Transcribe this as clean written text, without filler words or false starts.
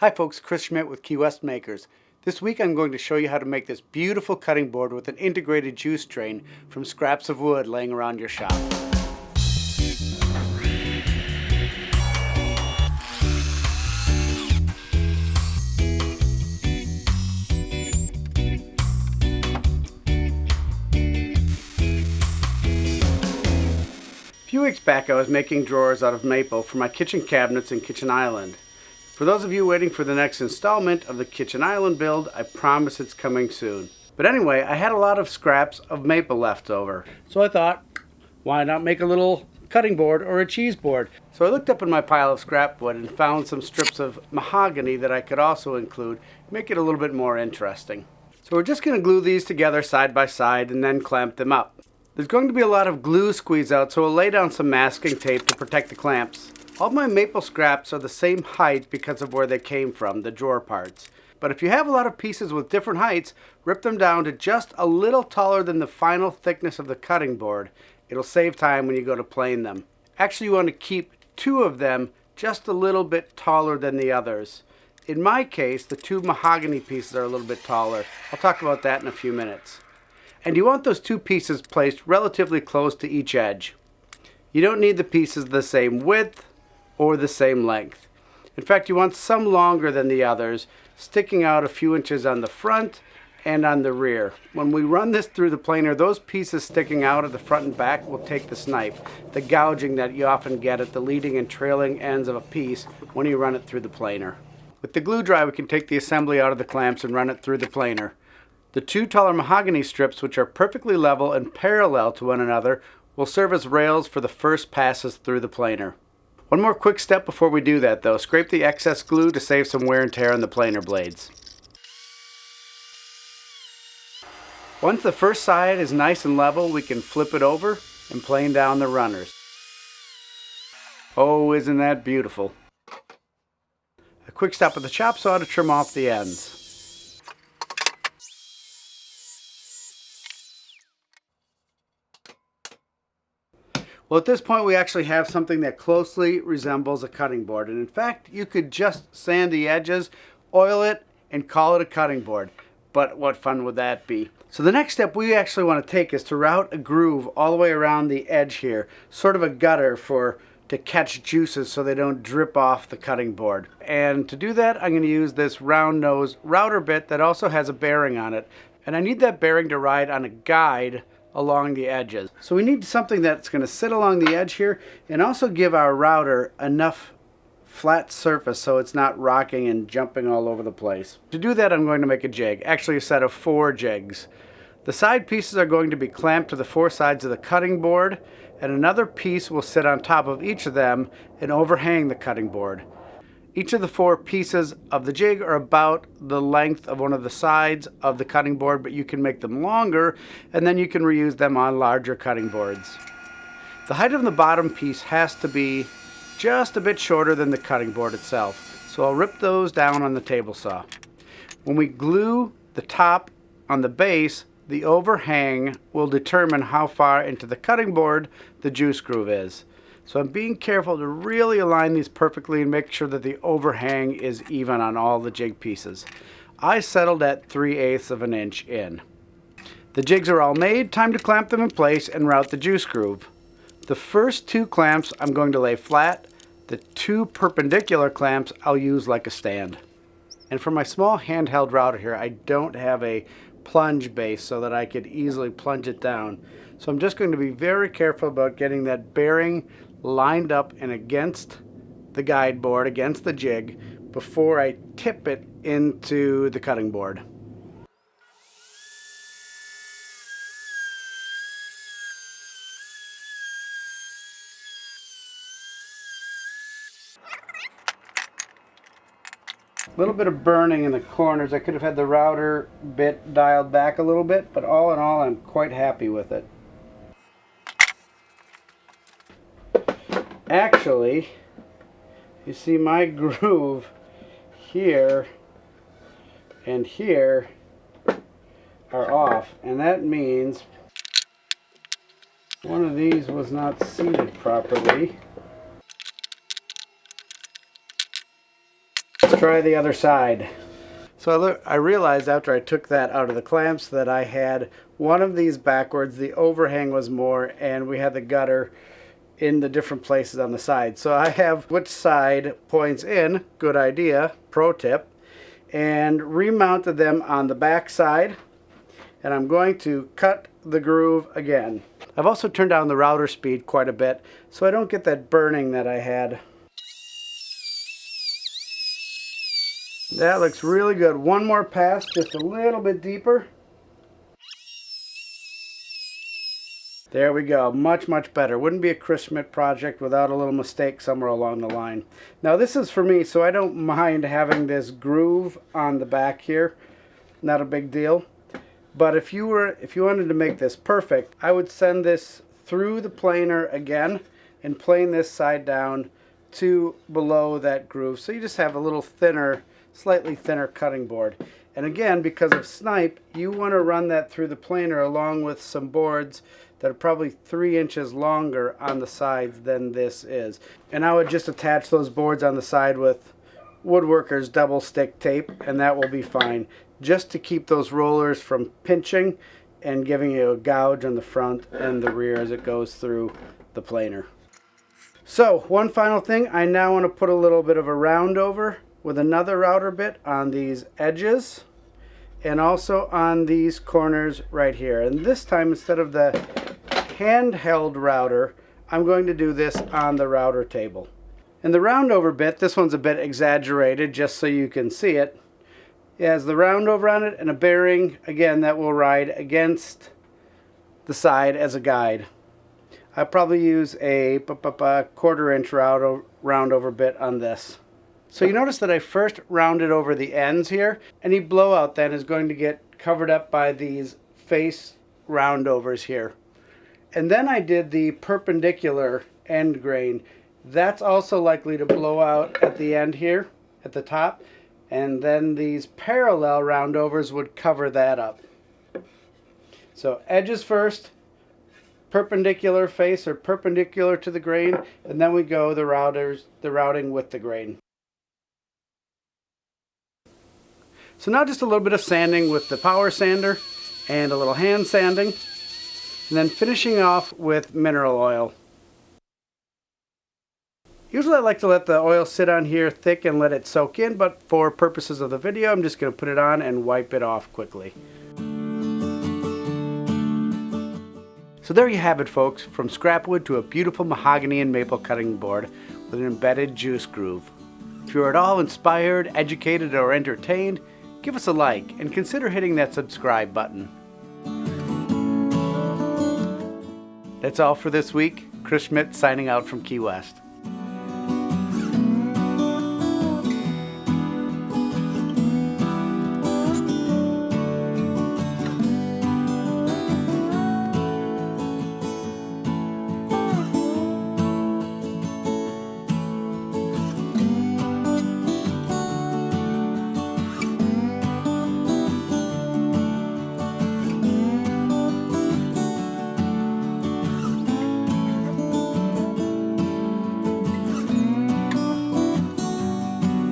Hi folks, Chris Schmidt with Key West Makers. This week I'm going to show you how to make this beautiful cutting board with an integrated juice drain from scraps of wood laying around your shop. A few weeks back I was making drawers out of maple for my kitchen cabinets and kitchen island. For those of you waiting for the next installment of the kitchen island build, I promise it's coming soon. But anyway, I had a lot of scraps of maple left over. So I thought, why not make a little cutting board or a cheese board? So I looked up in my pile of scrap wood and found some strips of mahogany that I could also include, make it a little bit more interesting. So we're just going to glue these together side by side and then clamp them up. There's going to be a lot of glue squeeze out, so we'll lay down some masking tape to protect the clamps. All my maple scraps are the same height because of where they came from, the drawer parts. But if you have a lot of pieces with different heights, rip them down to just a little taller than the final thickness of the cutting board. It'll save time when you go to plane them. Actually, you want to keep two of them just a little bit taller than the others. In my case, the two mahogany pieces are a little bit taller. I'll talk about that in a few minutes. And you want those two pieces placed relatively close to each edge. You don't need the pieces the same width or the same length. In fact, you want some longer than the others, sticking out a few inches on the front and on the rear. When we run this through the planer, those pieces sticking out of the front and back will take the snipe, the gouging that you often get at the leading and trailing ends of a piece when you run it through the planer. With the glue dry, we can take the assembly out of the clamps and run it through the planer. The two taller mahogany strips, which are perfectly level and parallel to one another, will serve as rails for the first passes through the planer. One more quick step before we do that though, scrape the excess glue to save some wear and tear on the planer blades. Once the first side is nice and level, we can flip it over and plane down the runners. Oh, isn't that beautiful? A quick stop with the chop saw to trim off the ends. Well, at this point we actually have something that closely resembles a cutting board, and in fact you could just sand the edges, oil it, and call it a cutting board. But what fun would that be? So the next step we actually want to take is to route a groove all the way around the edge here, sort of a gutter to catch juices so they don't drip off the cutting board. And to do that, I'm going to use this round nose router bit that also has a bearing on it, and I need that bearing to ride on a guide along the edges. So we need something that's going to sit along the edge here and also give our router enough flat surface so it's not rocking and jumping all over the place. To do that, I'm going to make a jig, actually a set of 4 jigs. The side pieces are going to be clamped to the 4 sides of the cutting board, and another piece will sit on top of each of them and overhang the cutting board. Each of the 4 pieces of the jig are about the length of one of the sides of the cutting board, but you can make them longer and then you can reuse them on larger cutting boards. The height of the bottom piece has to be just a bit shorter than the cutting board itself, so I'll rip those down on the table saw. When we glue the top on the base, the overhang will determine how far into the cutting board the juice groove is. So I'm being careful to really align these perfectly and make sure that the overhang is even on all the jig pieces. I settled at 3/8 of an inch in. The jigs are all made, time to clamp them in place and route the juice groove. The first 2 clamps I'm going to lay flat. The 2 perpendicular clamps I'll use like a stand. And for my small handheld router here, I don't have a plunge base so that I could easily plunge it down. So I'm just going to be very careful about getting that bearing lined up and against the guide board, against the jig, before I tip it into the cutting board. A little bit of burning in the corners. I could have had the router bit dialed back a little bit, but all in all I'm quite happy with it. Actually, you see my groove here and here are off, and that means one of these was not seated properly. try the other side. So I realized after I took that out of the clamps that I had one of these backwards, the overhang was more, and we had the gutter in the different places on the side. So I have which side points in, good idea, pro tip, and remounted them on the back side, and I'm going to cut the groove again. I've also turned down the router speed quite a bit so I don't get that burning that I had. That looks really good. One more pass, just a little bit deeper. There we go. Much, much better. Wouldn't be a Chris Schmidt project without a little mistake somewhere along the line. Now this is for me, so I don't mind having this groove on the back here. Not a big deal. But if you wanted to make this perfect, I would send this through the planer again and plane this side down to below that groove. So you just have a little thinner, slightly thinner cutting board. And again, because of snipe, you want to run that through the planer along with some boards that are probably 3 inches longer on the sides than this is. And I would just attach those boards on the side with Woodworkers double stick tape, and that will be fine. Just to keep those rollers from pinching and giving you a gouge on the front and the rear as it goes through the planer. So one final thing, I now want to put a little bit of a round over with another router bit on these edges and also on these corners right here. And this time, instead of the handheld router, I'm going to do this on the router table. And the round over bit, this one's a bit exaggerated just so you can see it. It has the round over on it and a bearing, again, that will ride against the side as a guide. I probably use a 1/4 inch round over bit on this. So you notice that I first rounded over the ends here. Any blowout then is going to get covered up by these face roundovers here. And then I did the perpendicular end grain. That's also likely to blow out at the end here, at the top. And then these parallel roundovers would cover that up. So edges first, perpendicular face or perpendicular to the grain, and then we go the routing with the grain. So now just a little bit of sanding with the power sander and a little hand sanding, and then finishing off with mineral oil. Usually I like to let the oil sit on here thick and let it soak in, but for purposes of the video I'm just going to put it on and wipe it off quickly. So there you have it, folks, from scrap wood to a beautiful mahogany and maple cutting board with an embedded juice groove. If you're at all inspired, educated, or entertained, give us a like and consider hitting that subscribe button. That's all for this week. Chris Schmidt signing out from Key West.